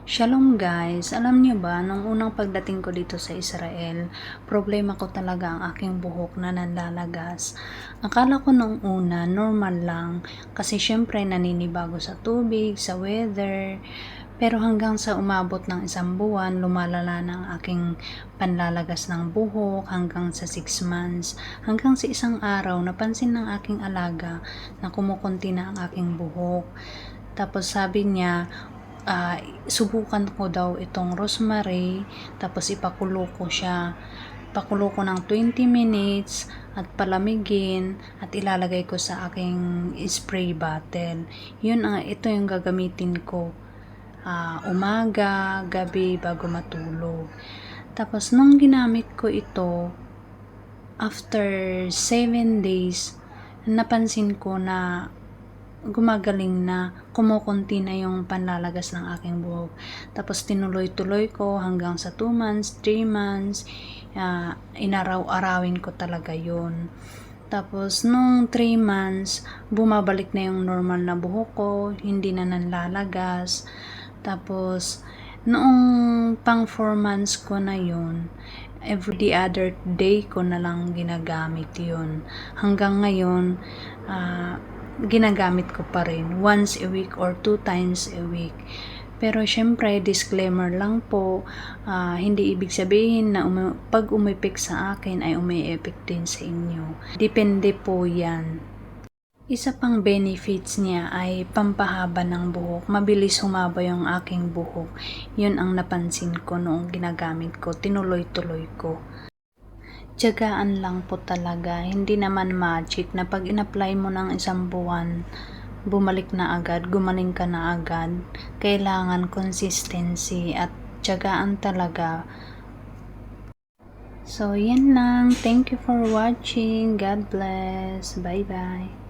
Shalom guys! Alam niyo ba, nung unang pagdating ko dito sa Israel, problema ko talaga ang aking buhok na nanlalagas. Akala ko nung una, normal lang, kasi syempre naninibago sa tubig, sa weather, pero hanggang sa umabot ng 1 buwan, lumalala na ang aking panlalagas ng buhok hanggang sa 6 months. Hanggang sa isang araw, napansin ng aking alaga na kumukunti na ang aking buhok. Tapos sabi niya, subukan ko daw itong rosemary, tapos ipakulo ko siya. Pakulo ko ng 20 minutes at palamigin at ilalagay ko sa aking spray bottle. Ito yung gagamitin ko. Umaga, gabi, bago matulog. Tapos nung ginamit ko ito, after 7 days, napansin ko na gumagaling na, kumukunti na yung panlalagas ng aking buhok. Tapos tinuloy-tuloy ko hanggang sa 2 months, 3 months, inaraw-arawin ko talaga yun. Tapos nung 3 months, bumabalik na yung normal na buhok ko, hindi na nanlalagas. Tapos noong pang 4 months ko na yun, every other day ko na lang ginagamit yun. Hanggang ngayon, ginagamit ko pa rin once a week or 2 times a week. Pero syempre, disclaimer lang po, hindi ibig sabihin na pag umipik sa akin ay umi-epic din sa inyo. Depende po yan. Isa pang benefits niya ay pampahaba ng buhok. Mabilis humaba yung aking buhok. Yun ang napansin ko noong ginagamit ko. Tinuloy-tuloy ko. Tiyagaan lang po talaga. Hindi naman magic na pag in-apply mo ng 1 buwan, bumalik na agad, gumaling ka na agad. Kailangan consistency at tiyagaan talaga. So, yan lang. Thank you for watching. God bless. Bye-bye.